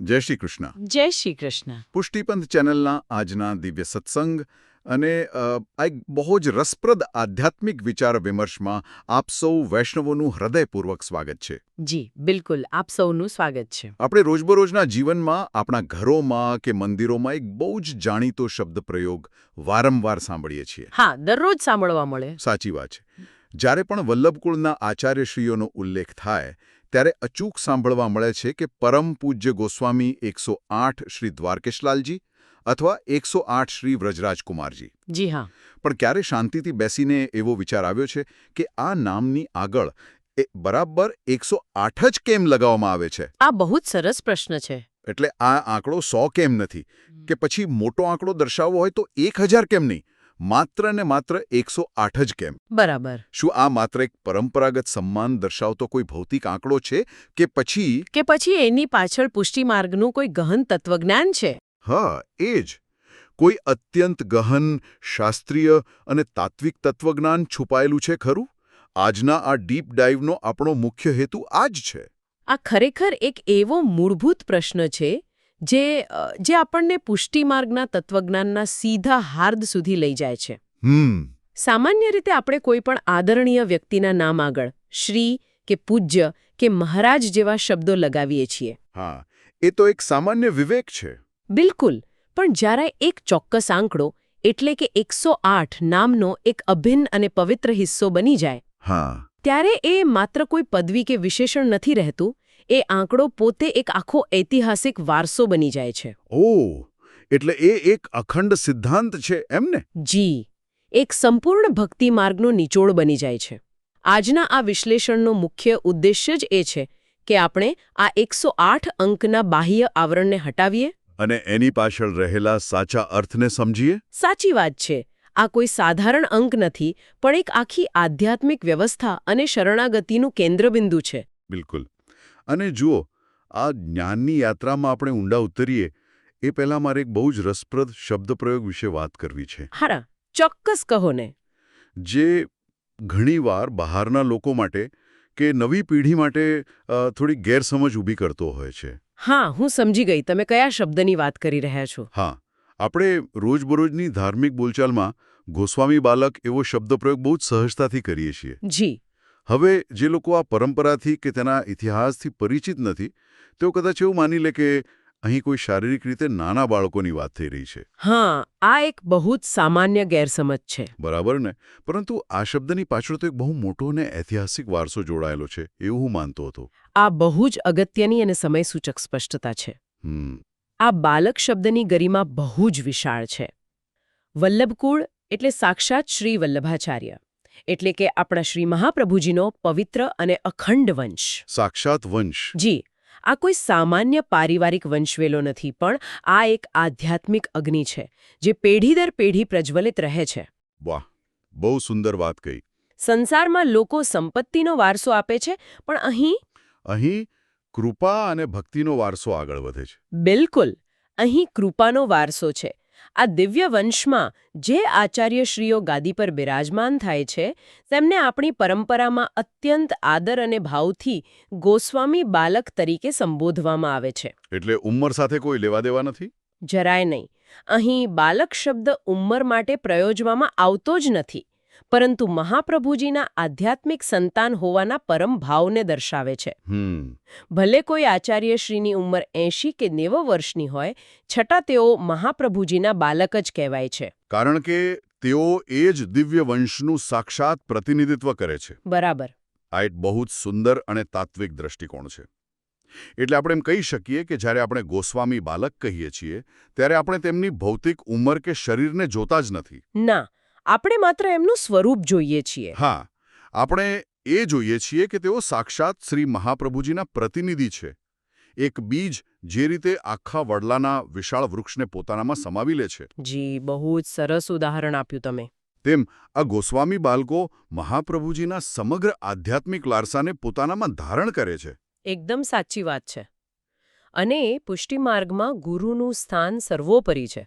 જય શ્રી કૃષ્ણ. જય શ્રી કૃષ્ણ. પુષ્ટિપંથ ચેનલના આજના દિવ્ય સત્સંગ અને આ એક બહુ જ રસપ્રદ આધ્યાત્મિક વિચાર વિમર્શમાં આપ સૌ વૈષ્ણવોનું હૃદયપૂર્વક સ્વાગત છે. જી બિલકુલ, આપ સૌનું સ્વાગત છે. આપણે રોજબરોજના જીવનમાં આપણા ઘરોમાં કે મંદિરોમાં એક બહુ જ જાણીતો શબ્દ પ્રયોગ વારંવાર સાંભળીએ છીએ. હા, દરરોજ સાંભળવા મળે. સાચી વાત છે. જ્યારે પણ વલ્લભકુળના આચાર્યશ્રીઓનો ઉલ્લેખ થાય ત્યારે અચૂક સાંભળવા મળે છે કે પરમ પૂજ્ય ગોસ્વામી 108 શ્રી દ્વારકેશલાલજી અથવા 108 શ્રી વ્રજરાજકુમારજી. જી હા. પણ ક્યારે શાંતિથી બેસીને એવો વિચાર આવ્યો છે કે આ નામની આગળ બરાબર 108 જ કેમ લગાવવામાં આવે છે? આ બહુ જ સરસ પ્રશ્ન છે. એટલે આ આંકડો 100 કેમ નથી? કે પછી મોટો આંકડો દર્શાવવો હોય તો 1000 કેમ નહીં? માત્ર ને માત્ર 108 જ કેમ? બરાબર. શું આ માત્ર એક પરંપરાગત સન્માન દર્શાવતો કોઈ ભૌતિક આંકડો છે કે પછી એની પાછળ પુષ્ટિ માર્ગનું કોઈ ગહન તત્વજ્ઞાન છે? હા, એ જ. કોઈ અત્યંત ગહન, શાસ્ત્રીય અને તાત્વિક તત્વજ્ઞાન છુપાયેલું છે ખરું? આજના આ ડીપ ડાઇવનો આપણો મુખ્ય હેતુ આ જ છે. આ ખરેખર એક એવો મૂળભૂત પ્રશ્ન છે જે આપણને પુષ્ટિ માર્ગના તત્વજ્ઞાનના સીધા હાર્દ સુધી લઈ જાય છે. સામાન્ય રીતે આપણે કોઈ પણ આદરણીય વ્યક્તિના નામ આગળ શ્રી કે પૂજ્ય કે મહારાજ જેવા શબ્દો લગાવીએ છીએ. હા, એ તો એક સામાન્ય વિવેક છે. બિલકુલ. પણ જ્યારે એક ચોક્કસ આંકડો એટલે કે 108 નામનો એક અભિન્ન અને પવિત્ર હિસ્સો બની જાય, ત્યારે એ માત્ર કોઈ પદવી કે વિશેષણ નથી રહેતું. એ આંકડો પોતે એક આખો ઐતિહાસિક વારસો બની જાય છે. ઓહ, એટલે એ એક અખંડ સિદ્ધાંત છે એમને? જી, એક સંપૂર્ણ ભક્તિ માર્ગનો નિચોડ બની જાય છે. આજના આ વિશ્લેષણનો મુખ્ય ઉદ્દેશ્ય જ એ છે કે આપણે આ 108 અંકના બાહ્ય આવરણને હટાવીએ અને એની પાછળ રહેલા સાચા અર્થને સમજીએ. સાચી વાત છે. આ કોઈ સાધારણ અંક નથી, પણ એક આખી આધ્યાત્મિક વ્યવસ્થા અને શરણાગતિનું કેન્દ્રબિંદુ છે. બિલકુલ. અને જુઓ, આ જ્ઞાનની યાત્રામાં આપણે ઊંડા ઉતરીએ એ પહેલાં મારે એક બહુ જ રસપ્રદ શબ્દપ્રયોગ વિશે વાત કરવી છે. હારા, ચોક્કસ કહો ને. જે ઘણીવાર બહારના લોકો માટે કે નવી પેઢી માટે થોડી ગેરસમજ ઊભી કરતો હોય છે. હા, હું સમજી ગઈ તમે કયા શબ્દની વાત કરી રહ્યા છો. હા, આપણે રોજબરોજની ધાર્મિક બોલચાલમાં ગોસ્વામી બાલક એવો શબ્દપ્રયોગ બહુ જ સહજતાથી કરીએ છીએ. જી. હવે જે લોકો આ પરંપરાથી કે તેના ઇતિહાસથી પરિચિત નથી, તેઓ કદાચ એવું માની લે કે અહીં કોઈ શારીરિક રીતે નાના બાળકોની વાત થઈ રહી છે. હા, આ એક બહુ જ સામાન્ય ગેરસમજ છે. બરાબર ને? પરંતુ આ શબ્દની પાછળ તો એક બહુ મોટો અને ઐતિહાસિક વારસો જોડાયેલો છે એવું હું માનતો હતો. આ બહુ જ અગત્યની અને સમયસૂચક સ્પષ્ટતા છે. આ બાલક શબ્દની ગરિમા બહુ જ વિશાળ છે. વલ્લભકુળ એટલે સાક્ષાત શ્રી વલ્લભાચાર્ય, એટલે કે આપણા શ્રી મહાપ્રભુજીનો પવિત્ર અને અખંડ વંશ. સાક્ષાત વંશ. જી. આ કોઈ સામાન્ય પારિવારિક વંશવેલો નથી, પણ આ એક આધ્યાત્મિક અગ્નિ છે જે પેઢી દર પેઢી પ્રજ્વલિત રહે છે. વાહ, બહુ સુંદર વાત કહી. સંસારમાં લોકો સંપત્તિનો વારસો આપે છે, પણ અહીં કૃપા અને ભક્તિનો વારસો આગળ વધે છે. બિલકુલ. અહીં કૃપાનો વારસો છે. આ દિવ્ય વંશમાં જે આચાર્યશ્રીઓ ગાદી પર બિરાજમાન થાય છે તેમને આપણી પરંપરામાં અત્યંત આદર અને ભાવથી ગોસ્વામી બાલક તરીકે સંબોધવામાં આવે છે. એટલે ઉંમર સાથે કોઈ લેવા દેવા નથી? જરાય નહીં. અહીં બાલક શબ્દ ઉંમર માટે પ્રયોજવામાં આવતો જ નથી, પરંતુ મહાપ્રભુજીના આધ્યાત્મિક સંતાન હોવાના પરમ ભાવને દર્શાવે છે. ભલે કોઈ આચાર્યશ્રીની ઉંમર 80 કે 90 વર્ષની હોય, છતાં તેઓ મહાપ્રભુજીના બાલક જ કહેવાય છે. કારણ કે તેઓ એ જ દિવ્ય વંશનું સાક્ષાત પ્રતિનિધિત્વ કરે છે. બરાબર. આ એક બહુ જ સુંદર અને તાત્વિક દ્રષ્ટિકોણ છે. એટલે આપણે એમ કહી શકીએ કે જ્યારે આપણે ગોસ્વામી બાલક કહીએ છીએ ત્યારે આપણે તેમની ભૌતિક ઉંમર કે શરીરને જોતા જ નથી. ના, આપણે માત્ર એમનું સ્વરૂપ જોઈએ છીએ. હા, આપણે એ જોઈએ છીએ કે તેઓ સાક્ષાત શ્રી મહાપ્રભુજીના પ્રતિનિધિ છે. એક બીજ જે રીતે આખા વડલાના વિશાળ વૃક્ષને પોતાનામાં સમાવી લે છે. જી, બહુ જ સરસ ઉદાહરણ આપ્યું તમે. તેમ આ ગોસ્વામી બાળકો મહાપ્રભુજીના સમગ્ર આધ્યાત્મિક વારસાને પોતાનામાં ધારણ કરે છે. એકદમ સાચી વાત છે. અને પુષ્ટિ માર્ગમાં ગુરુનું સ્થાન સર્વોપરી છે.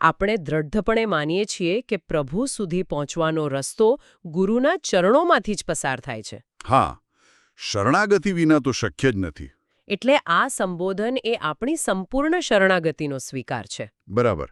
આપણે દ્રઢપણે માનીએ છીએ કે પ્રભુ સુધી પહોંચવાનો રસ્તો ગુરુના ચરણોમાંથી જ પસાર થાય છે. હા, શરણાગતિ વિના તો શક્ય જ નથી. એટલે આ સંબોધન એ આપણી સંપૂર્ણ શરણાગતિનો સ્વીકાર છે. બરાબર.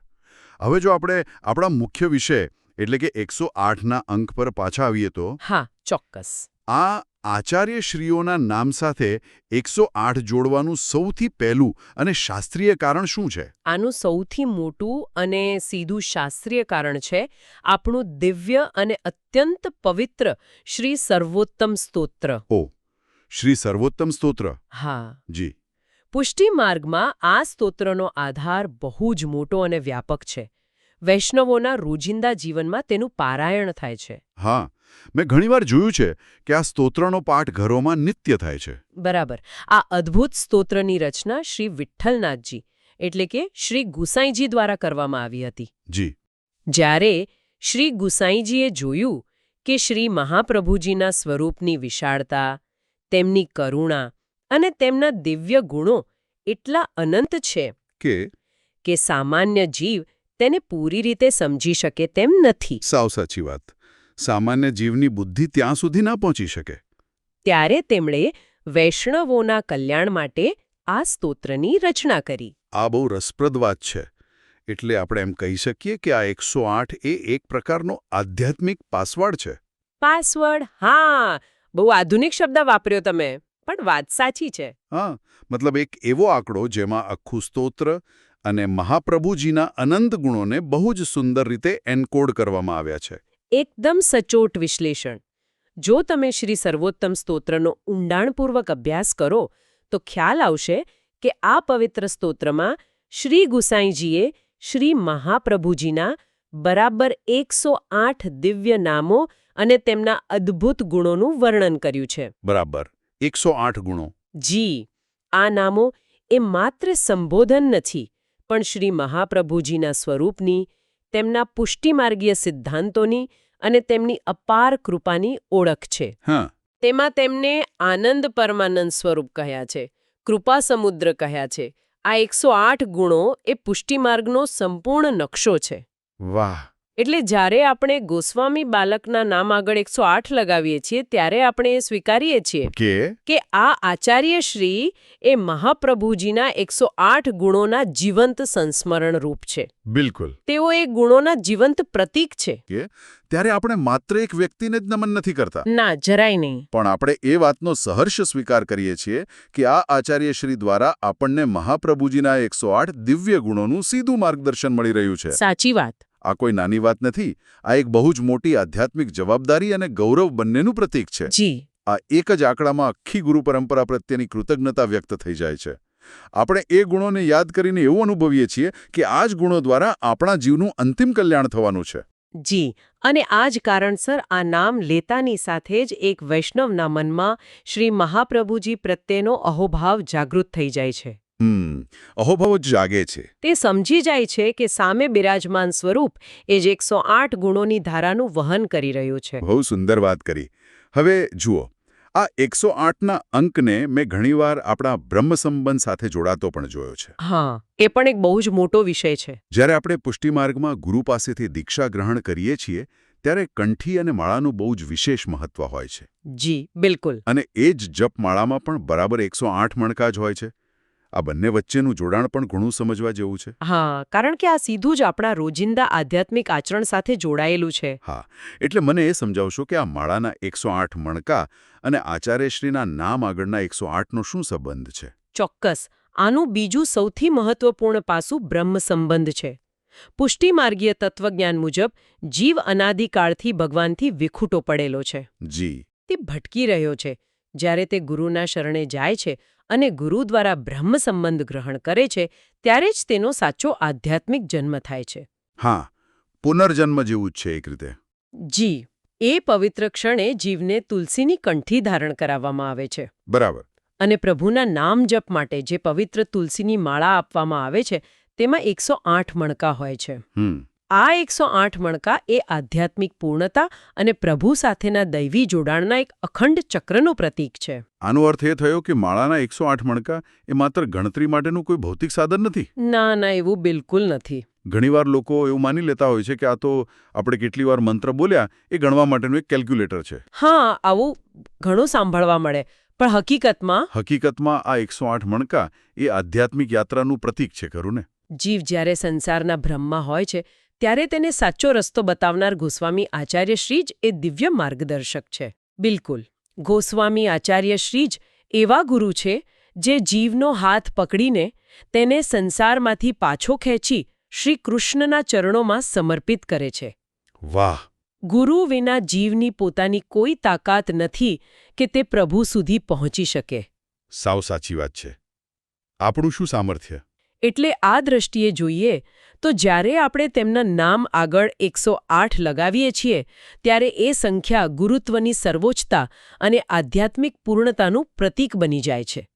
હવે જો આપણે આપણા મુખ્ય વિષય એટલે કે 108ના અંક પર પાછા આવીએ તો હા, ચોક્કસ. આ આચાર્યશ્રીઓના નામ સાથે 108 જોડવાનું સૌથી પહેલું અને શાસ્ત્રીય કારણ શું છે? આનું સૌથી મોટું અને સીધું શાસ્ત્રીય કારણ છે આપણું દિવ્ય અને અત્યંત પવિત્ર શ્રી સર્વોત્તમ સ્તોત્ર. ઓ, શ્રી સર્વોત્તમ સ્તોત્ર. હા. જી. પુષ્ટિ માર્ગમાં આ સ્તોત્રનો આધાર બહુ જ મોટો અને વ્યાપક છે. વૈષ્ણવોના રોજિંદા જીવનમાં તેનું પારાયણ થાય છે. હા, મેં ઘણીવાર જોયું છે કે આ સ્તોત્રનો પાઠ ઘરોમાં નિત્ય થાય છે. બરાબર. આ અદ્ભુત સ્તોત્રની રચના શ્રી વિઠ્ઠલનાથજી એટલે કે શ્રી ગુસાઈજી દ્વારા કરવામાં આવી હતી. જી. જ્યારે શ્રી ગુસાઈજીએ જોયું કે શ્રી મહાપ્રભુજીના સ્વરૂપની વિશાળતા, તેમની કરુણા અને તેમના દિવ્ય ગુણો એટલા અનંત છે કે સામાન્ય જીવ તેને પૂરી રીતે સમજી શકે તેમ નથી. સાવ સાચી વાત. સામાન્ય જીવની બુદ્ધિ ત્યાં સુધી ના પહોંચી શકે. ત્યારે તેમણે વૈષ્ણવોના કલ્યાણ માટે આ સ્તોત્રની રચના કરી. આ બહુ રસપ્રદ વાત છે. એટલે આપણે એમ કહી શકીએ કે આ 108 એ એક પ્રકારનો આધ્યાત્મિક પાસવર્ડ છે. પાસવર્ડ? હા, બહુ આધુનિક શબ્દ વાપર્યો તમે, પણ વાત સાચી છે. હા, મતલબ એક એવો આંકડો જેમાં આખું સ્તોત્ર અને મહાપ્રભુજીના અનંત ગુણોને બહુ જ સુંદર રીતે એન્કોડ કરવામાં આવ્યા છે. એકદમ સચોટ વિશ્લેષણ. જો તમે શ્રી સર્વોત્તમ સ્તોત્રનો ઊંડાણપૂર્વક અભ્યાસ કરો તો ખ્યાલ આવશે કે આ પવિત્ર સ્તોત્રમાં શ્રી ગુસાઈજીએ શ્રી મહાપ્રભુજીના બરાબર 108 દિવ્ય નામો અને તેમના અદ્ભુત ગુણોનું વર્ણન કર્યું છે. બરાબર. 108 ગુણો. જી. આ નામો એ માત્ર સંબોધન નથી, પણ શ્રી મહાપ્રભુજીના સ્વરૂપની, તેમના પુષ્ટિમાર્ગીય સિદ્ધાંતોની અને તેમની અપાર કૃપાની ઓળખ છે. હા. તેમાં તેમને આનંદ પરમાનંદ સ્વરૂપ કહ્યા છે, કૃપા સમુદ્ર કહ્યા છે. આ 108 ગુણો એ પુષ્ટિમાર્ગનો સંપૂર્ણ નકશો છે. વાહ. એટલે જ્યારે આપણે ગોસ્વામી બાલકના નામ આગળ 108 લગાવીએ છીએ ત્યારે આપણે એ સ્વીકારીએ છીએ કે આ આચાર્યશ્રી એ મહાપ્રભુજીના 108 ગુણોના જીવંત સંસ્મરણ રૂપ છે. બિલકુલ. તેઓ એ ગુણોના જીવંત પ્રતીક છે. ત્યારે આપણે માત્ર એક વ્યક્તિને જ નમન નથી કરતા. ના, જરાય નહીં. પણ આપણે એ વાતનો સહર્ષ સ્વીકાર કરીએ છીએ કે આ આચાર્યશ્રી દ્વારા આપણને મહાપ્રભુજીના 108 દિવ્ય ગુણોનું સીધું માર્ગદર્શન મળી રહ્યું છે. સાચી વાત. આ કોઈ નાની વાત નથી. આ એક બહુ જ મોટી આધ્યાત્મિક જવાબદારી અને ગૌરવ બંનેનું પ્રતીક છે. જી. આ એક જ આંકડામાં આખી ગુરુ પરંપરા પ્રત્યેની કૃતજ્ઞતા વ્યક્ત થઈ જાય છે. આપણે એ ગુણોને યાદ કરીને એવું અનુભવીએ છીએ કે આ જ ગુણો દ્વારા આપણા જીવનું અંતિમ કલ્યાણ થવાનું છે. જી. અને આ જ કારણસર આ નામ લેતાની સાથે જ એક વૈષ્ણવના મનમાં શ્રી મહાપ્રભુજી પ્રત્યેનો અહોભાવ જાગૃત થઈ જાય છે. અહોભાવ જ જાગે છે. તે સમજી જાય છે કે સામે બિરાજમાન સ્વરૂપ એ જ 108 ગુણોની ધારાનું વહન કરી રહ્યું છે. બહુ સુંદર વાત કરી. હવે જુઓ, આ 108ના અંકને મેં ઘણીવાર આપણા બ્રહ્મ સંબંધ સાથે જોડાતો પણ જોયો છે. હા, એ પણ એક બહુ જ મોટો વિષય છે. જ્યારે આપણે પુષ્ટિમાર્ગમાં ગુરુ પાસેથી દીક્ષા ગ્રહણ કરીએ છીએ ત્યારે કંઠી અને માળાનું બહુ જ વિશેષ મહત્વ હોય છે. જી, બિલકુલ. અને એ જ જપમાળામાં પણ બરાબર 108 મણકા જ હોય છે. આ બંને વચ્ચેનું જોડાણ પણ ઘણું સમજવા જેવું છે. હા, કારણ કે આ સીધું જ આપણા રોજિંદા આધ્યાત્મિક આચરણ સાથે જોડાયેલું છે. હા, એટલે મને એ સમજાવશો કે આ માળાના 108 મણકા અને આચાર્યશ્રીના નામ આગળના 108નો શું સંબંધ છે? ચોક્કસ. આનું બીજું સૌથી મહત્વપૂર્ણ પાસું બ્રહ્મ સંબંધ છે. પુષ્ટિમાર્ગીય તત્વજ્ઞાન મુજબ જીવ અનાદિકાળથી ભગવાનથી વિખૂટો પડેલો છે. જી. તે ભટકી રહ્યો છે. જ્યારે તે ગુરુના શરણે જાય છે અને ગુરુ દ્વારા બ્રહ્મ સંબંધ ગ્રહણ કરે છે ત્યારે જ તેનો સાચો આધ્યાત્મિક જન્મ થાય છે. હા, પુનર્જન્મ જેવું જ છે એક રીતે. જી. એ પવિત્ર ક્ષણે જીવને તુલસીની કંઠી ધારણ કરાવવામાં આવે છે. બરાબર. અને પ્રભુના નામ જપ માટે જે પવિત્ર તુલસીની માળા આપવામાં આવે છે તેમાં 108 મણકા હોય છે. આ 108 મણકા એ આધ્યાત્મિક પૂર્ણતા અને પ્રભુ સાથેના દૈવી જોડાણના એક અખંડ ચક્રનું પ્રતીક છે. આનો અર્થ એ થયો કે માળાના 108 મણકા એ માત્ર ગણતરી માટેનું કોઈ ભૌતિક સાધન નથી. ના, એવું બિલકુલ નથી. ઘણીવાર લોકો એવું માની લેતા હોય છે કે આ તો આપણે કેટલી વાર મંત્ર બોલ્યા એ ગણવા માટેનું એક કેલ્ક્યુલેટર છે. હા, આવું ઘણું સાંભળવા મળે. પણ હકીકતમાં હકીકતમાં આ 108 મણકા એ આધ્યાત્મિક યાત્રાનું પ્રતીક છે ખરું ને? જીવ જ્યારે સંસારના ભ્રમમાં હોય છે ત્યારે તેને સાચો રસ્તો બતાવનાર ગોસ્વામી આચાર્ય શ્રી જ એ દિવ્ય માર્ગદર્શક છે. બિલકુલ, ગોસ્વામી આચાર્ય શ્રી જ એવા ગુરુ છે જે જીવનો હાથ પકડીને તેને સંસારમાંથી પાછો ખેંચી શ્રી કૃષ્ણના ચરણોમાં સમર્પિત કરે છે. વાહ! ગુરુ વિના જીવની પોતાની કોઈ તાકાત નથી કે તે પ્રભુ સુધી પહોંચી શકે. સાવ સાચી વાત છે. આપણું શું સામર્થ્ય? એટલે આ દ્રષ્ટિએ જોઈએ તો જ્યારે આપણે તેમના નામ આગળ 108 લગાવીએ છીએ ત્યારે એ સંખ્યા ગુરુત્વની સર્વોચ્ચતા અને આધ્યાત્મિક પૂર્ણતાનું પ્રતીક બની જાય છે.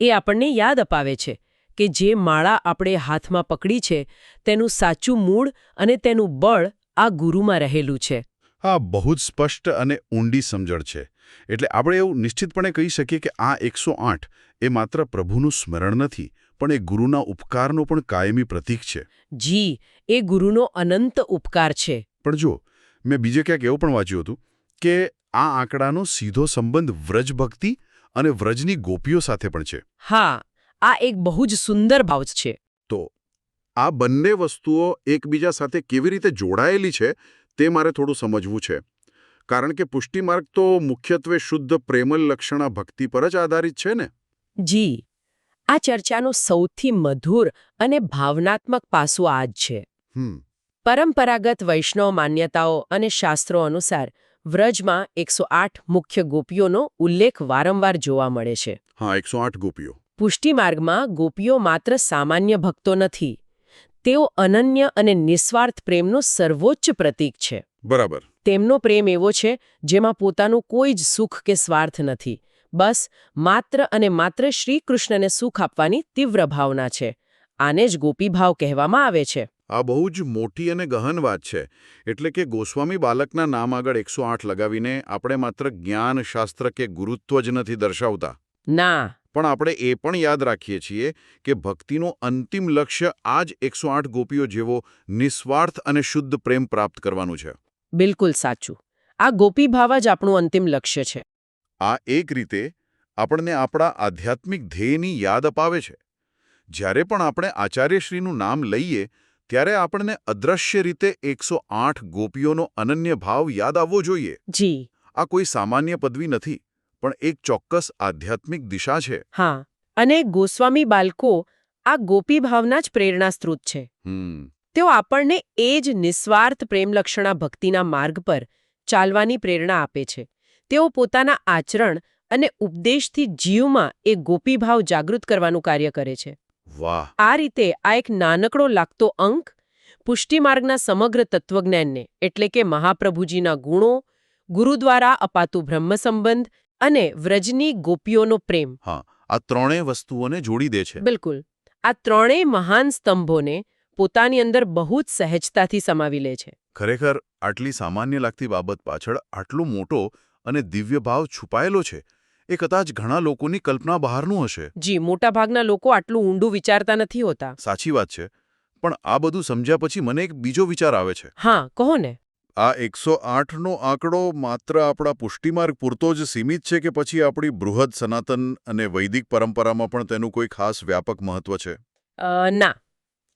એ આપણને યાદ અપાવે છે કે જે માળા આપણે હાથમાં પકડી છે તેનું સાચું મૂળ અને તેનું બળ આ ગુરુમાં રહેલું છે. હા, બહુ જ સ્પષ્ટ અને ઊંડી સમજણ છે. એટલે આપણે એવું નિશ્ચિતપણે કહી શકીએ કે આ 108 એ માત્ર પ્રભુનું સ્મરણ નથી, પણ એ ગુરુના ઉપકારનો પણ કાયમી પ્રતીક છે. જી, એ ગુરુનો અનંત ઉપકાર છે. પણ જો, મેં બીજે ક્યાંક એવું પણ વાંચ્યું હતું કે આ આંકડાનો સીધો સંબંધ વ્રજ ભક્તિ અને વ્રજની ગોપીઓ સાથે પણ છે. હા, આ એક બહુ જ સુંદર ભાવ છે. તો આ બંને વસ્તુઓ એકબીજા સાથે કેવી રીતે જોડાયેલી છે તે મારે થોડું સમજવું છે. કારણ કે પુષ્ટિમાર્ગ તો મુખ્યત્વે શુદ્ધ પ્રેમલ લક્ષણા ભક્તિ પર જ આધારિત છે ને? જી, આ ચર્ચાનો સૌથી મધુર અને ભાવનાત્મક પાસું આ જ છે. પરંપરાગત વૈષ્ણવ માન્યતાઓ અને શાસ્ત્રો અનુસાર વ્રજમાં 108 મુખ્ય ગોપીઓનો ઉલ્લેખ વારંવાર જોવા મળે છે. હા, 108 ગોપીઓ. પુષ્ટિમાર્ગમાં ગોપીઓ માત્ર સામાન્ય ભક્તો નથી. તેઓ અનન્ય અને નિસ્વાર્થ પ્રેમનું સર્વોચ્ચ પ્રતીક છે. બરાબર. તેમનો પ્રેમ એવો છે જેમાં પોતાનું કોઈ જ સુખ કે સ્વાર્થ નથી. બસ માત્ર અને માત્ર શ્રી કૃષ્ણને સુખ આપવાની તીવ્ર ભાવના છે. આને જ ગોપીભાવ કહેવામાં આવે છે. આ બહુ જ મોટી અને ગહન વાત છે. એટલે કે ગોસ્વામી બાલકના નામ આગળ 108 લગાવીને આપણે માત્ર જ્ઞાન, શાસ્ત્ર કે ગુરુત્વ જ નથી દર્શાવતા. ના, પણ આપણે એ પણ યાદ રાખીએ છીએ કે ભક્તિનું અંતિમ લક્ષ્ય આ જ 108 ગોપીઓ જેવો નિસ્વાર્થ અને શુદ્ધ પ્રેમ પ્રાપ્ત કરવાનું છે. બિલકુલ સાચું. આ ગોપીભાવ જ આપણું અંતિમ લક્ષ્ય છે. આ એક રીતે આપણને આપણા આધ્યાત્મિક ધ્યેયની યાદ અપાવે છે. જ્યારે પણ આપણે આચાર્યશ્રીનું નામ લઈએ ત્યારે આપણને અદ્રશ્ય રીતે 108 ગોપીઓનો અનન્ય ભાવ યાદ આવવો જોઈએ. જી. આ કોઈ સામાન્ય પદવી નથી, પણ એક ચોક્કસ આધ્યાત્મિક દિશા છે. હા, અને ગોસ્વામી બાલકો આ ગોપીભાવના જ પ્રેરણા સ્ત્રોત છે. તેઓ આપણને એ જ નિસ્વાર્થ પ્રેમલક્ષણા ભક્તિના માર્ગ પર ચાલવાની પ્રેરણા આપે છે. તેઓ પોતાના આચરણ અને ઉપદેશથી જીવમાં એ ગોપીભાવ જાગૃત કરવાનું કાર્ય કરે છે. વાહ! આ રીતે આ એક નાનકડો લાગતો અંક પુષ્ટિમાર્ગના સમગ્ર તત્વજ્ઞાનને એટલે કે મહાપ્રભુજીના ગુણો, ગુરુ દ્વારા અપાતું બ્રહ્મસંબંધ અને વ્રજની ગોપીઓનો પ્રેમ. હા, આ ત્રણેય વસ્તુઓને જોડી દે છે. બિલકુલ. આ ત્રણેય મહાન સ્તંભોને પોતાની અંદર બહુ જ સહેજતાથી સમાવી લે છે. ખરેખર આટલી સામાન્ય લાગતી બાબત પાછળ આટલો મોટો અને દિવ્ય ભાવ છુપાયેલો છે એ કદાચ ઘણા લોકોની કલ્પના બહારનું હશે. જી, મોટાભાગના લોકો આટલું ઊંડું વિચારતા નથી હોતા. સાચી વાત છે. પણ આ બધું સમજ્યા પછી મને એક બીજો વિચાર આવે છે. હા, કહો ને. આ 108નો આંકડો માત્ર આપણા પુષ્ટિમાર્ગ પૂરતો જ સીમિત છે કે પછી આપણી બૃહદ સનાતન અને વૈદિક પરંપરામાં પણ તેનું કોઈ ખાસ વ્યાપક મહત્વ છે? ના,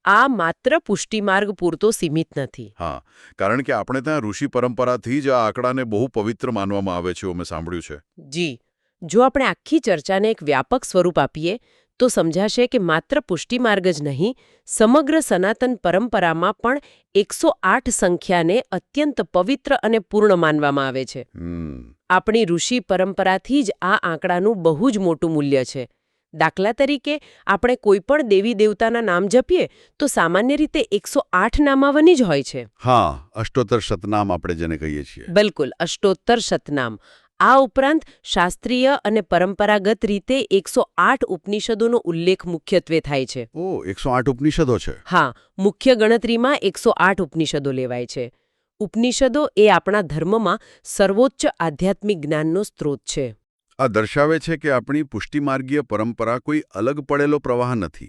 આ માત્ર પુષ્ટિમાર્ગ પૂરતો સીમિત નથી. હા, કારણ કે આપણે ત્યાં ઋષિ પરંપરાથી જ આ આંકડાને બહુ પવિત્ર માનવામાં આવે છે, મેં સાંભળ્યું છે. જી, જો આપણે આખી ચર્ચાને એક વ્યાપક સ્વરૂપ આપીએ તો સમજાશે કે માત્ર પુષ્ટિમાર્ગ જ નહીં, સમગ્ર સનાતન પરંપરામાં પણ 108 સંખ્યાને અત્યંત પવિત્ર અને પૂર્ણ માનવામાં આવે છે. આપણી ઋષિ પરંપરાથી જ આ આંકડાનું બહુ જ મોટું મૂલ્ય છે. દાખલા તરીકે આપણે કોઈ પણ દેવી દેવતાના નામ જપીએ તો સામાન્ય રીતે 108 નામાવલી જ હોય છે. હા, અષ્ટોત્તર શતનામ આપણે જેને કહીએ છીએ. બિલકુલ, અષ્ટોત્તર શતનામ. આ ઉપરાંત શાસ્ત્રીય અને પરંપરાગત રીતે 108 ઉપનિષદોનો ઉલ્લેખ મુખ્યત્વે થાય છે. ઓહ, 108 ઉપનિષદો છે. હા, મુખ્ય ગણતરીમાં 108 ઉપનિષદો લેવાય છે. ઉપનિષદો એ આપણા ધર્મમાં સર્વોચ્ચ આધ્યાત્મિક જ્ઞાનનો સ્ત્રોત છે. આ દર્શાવે છે કે આપણી પુષ્ટિમાર્ગીય પરંપરા કોઈ અલગ પડેલો પ્રવાહ નથી,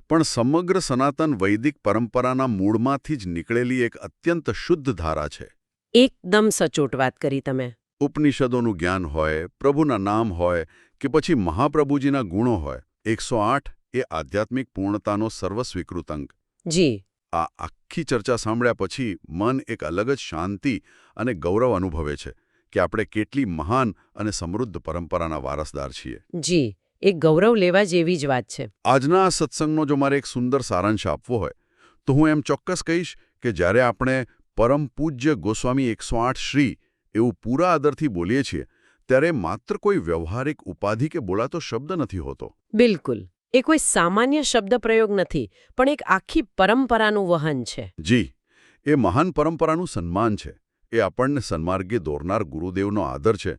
પણ સમગ્ર સનાતન વૈદિક પરંપરાના મૂળમાંથી જ નીકળેલી એક અત્યંત શુદ્ધ ધારા છે. એકદમ સચોટ વાત કરી તમે. ઉપનિષદોનું જ્ઞાન હોય, પ્રભુના નામ હોય કે પછી મહાપ્રભુજીના ગુણો હોય, 108 એ આધ્યાત્મિક પૂર્ણતાનો સર્વસ્વીકૃત અંક. જી આ આખી ચર્ચા સાંભળ્યા પછી મન એક અલગ જ શાંતિ અને ગૌરવ અનુભવે છે કે આપણે કેટલી મહાન અને સમૃદ્ધ પરંપરાના વારસદાર છીએ. જી એ ગૌરવ લેવા જેવી જ વાત છે. આજના આ સત્સંગનો જો મારે એક સુંદર સારાંશ આપવો હોય તો હું એમ ચોક્કસ કહીશ કે જ્યારે આપણે પરમ પૂજ્ય ગોસ્વામી 108 શ્રી એવું પૂરા આદરથી બોલીએ છીએ ત્યારે માત્ર કોઈ વ્યવહારિક ઉપાધિ કે બોલાતો શબ્દ નથી હોતો. બિલકુલ એ કોઈ સામાન્ય શબ્દ પ્રયોગ નથી પણ એક આખી પરંપરાનું વહન છે. જી, એ મહાન પરંપરાનું સન્માન છે. એ આપણને સન્માર્ગે દોરનાર ગુરુદેવનો આદર છે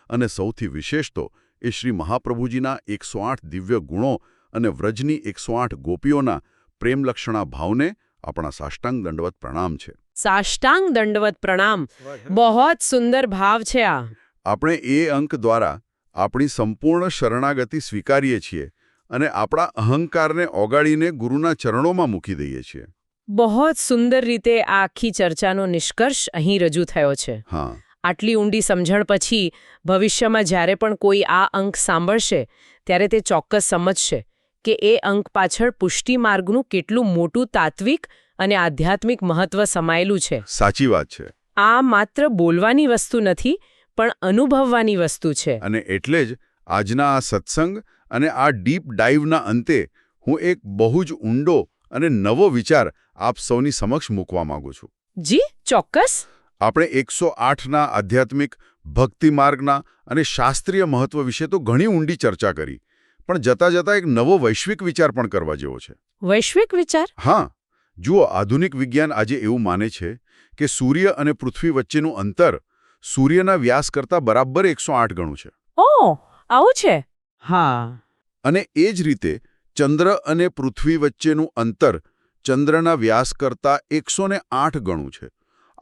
અને સૌથી વિશેષ તો એ શ્રી મહાપ્રભુજીના 108 દિવ્ય ગુણો અને વ્રજની 108 ગોપીઓના પ્રેમલક્ષણા ભાવને આપણા સાષ્ટાંગ દંડવત પ્રણામ છે. સાષ્ટાંગ દંડવત પ્રણામ. બહોત સુંદર ભાવ છે આ. આપણે એ અંક દ્વારા આપણી સંપૂર્ણ શરણાગતિ સ્વીકારીએ છીએ અને આપણા અહંકારને ઓગાળીને ગુરુના ચરણોમાં મૂકી દઈએ છીએ. બહોત સુંદર રીતે આ આખી ચર્ચાનો નિષ્કર્ષ અહીં રજૂ થયો છે. હા, આટલી ઊંડી સમજણ પછી ભવિષ્યમાં જ્યારે પણ કોઈ આ અંક સાંભળશે ત્યારે તે ચોક્કસ સમજશે કે એ અંક પાછળ પુષ્ટિ માર્ગનું કેટલું મોટું તાત્વિક અને આધ્યાત્મિક મહત્વ સમાયેલું છે. સાચી વાત છે. આ માત્ર બોલવાની વસ્તુ નથી પણ અનુભવવાની વસ્તુ છે. અને એટલે જ આજના આ સત્સંગ અને આ ડીપ ડાઇવના અંતે હું એક બહુ જ ઊંડો અને નવો વિચાર આપ સૌની સમક્ષ મૂકવા માંગુ છું. જી ચોક્કસ. આપણે 108ના આધ્યાત્મિક ભક્તિ માર્ગના અને શાસ્ત્રીય મહત્વ વિશે તો ઘણી ઊંડી ચર્ચા કરી પણ જતા જતા એક નવો વૈશ્વિક વિચાર પણ કરવા જેવો છે. વૈશ્વિક વિચાર? હા, જુઓ, આધુનિક વિજ્ઞાન આજે એવું માને છે કે સૂર્ય અને પૃથ્વી વચ્ચેનું અંતર સૂર્યના વ્યાસ કરતાં બરાબર 108 ગણું છે. ઓહ, આવું છે? હા. અને એ જ રીતે ચંદ્ર અને પૃથ્વી વચ્ચેનું અંતર ચંદ્રના વ્યાસ કરતાં 108 ગણું છે.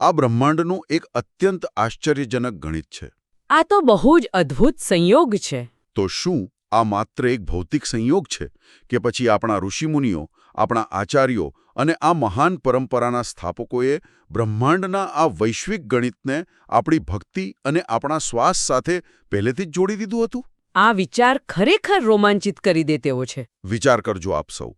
આ બ્રહ્માંડનું એક અત્યંત આશ્ચર્યજનક ગણિત છે. આ તો બહુ જ અદ્ભુત સંયોગ છે. તો શું આ માત્ર એક ભૌતિક સંયોગ છે કે પછી આપણા ઋષિમુનિઓ, આપણા આચાર્યો અને આ મહાન પરંપરાના સ્થાપકોએ બ્રહ્માંડના આ વૈશ્વિક ગણિતને આપણી ભક્તિ અને આપણા શ્વાસ સાથે પહેલેથી જ જોડી દીધું હતું? આ વિચાર ખરેખર રોમાંચિત કરી દે તેવો છે. વિચાર કરજો આપ સૌ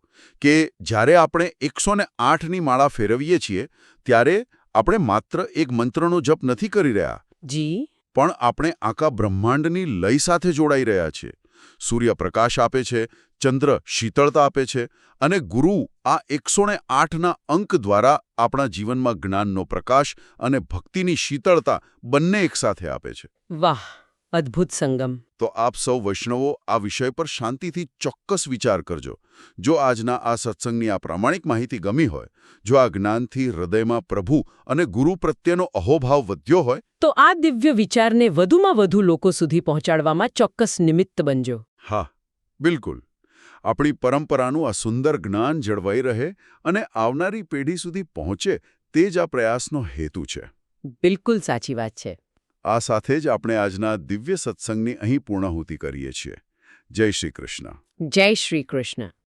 કે જ્યારે આપણે 108ની માળા ફેરવીએ છીએ ત્યારે આપણે માત્ર એક મંત્રનો જપ નથી કરી રહ્યા. જી. પણ આપણે આખા બ્રહ્માંડની લય સાથે જોડાઈ રહ્યા છીએ. સૂર્ય પ્રકાશ આપે છે, ચંદ્ર શીતળતા આપે છે અને ગુરુ આ 108ના અંક દ્વારા આપણા જીવનમાં જ્ઞાનનો પ્રકાશ અને ભક્તિની શીતળતા બંને એકસાથે આપે છે. વાહ, અદ્ભુત સંગમ. તો આપ સૌ વૈષ્ણવો આ વિષય પર શાંતિથી ચોક્કસ વિચાર કરજો. જો આજના આ સત્સંગની આ પ્રામાણિક માહિતી ગમી હોય, જો આ જ્ઞાનથી હૃદયમાં પ્રભુ અને ગુરુ પ્રત્યેનો અહોભાવ વધ્યો હોય, તો આ દિવ્ય વિચારને વધુમાં વધુ લોકો સુધી પહોંચાડવામાં ચોક્કસ નિમિત્ત બનજો. હા, બિલકુલ. આપણી પરંપરાનું આ સુંદર જ્ઞાન જળવાઈ રહે અને આવનારી પેઢી સુધી પહોંચે તે જ આ પ્રયાસનો હેતુ છે. બિલકુલ સાચી વાત છે. આ સાથે જ આપણે આજના દિવ્ય સત્સંગની અહીં પૂર્ણાહુતિ કરીએ છીએ. જય શ્રી કૃષ્ણ. જય શ્રી કૃષ્ણ.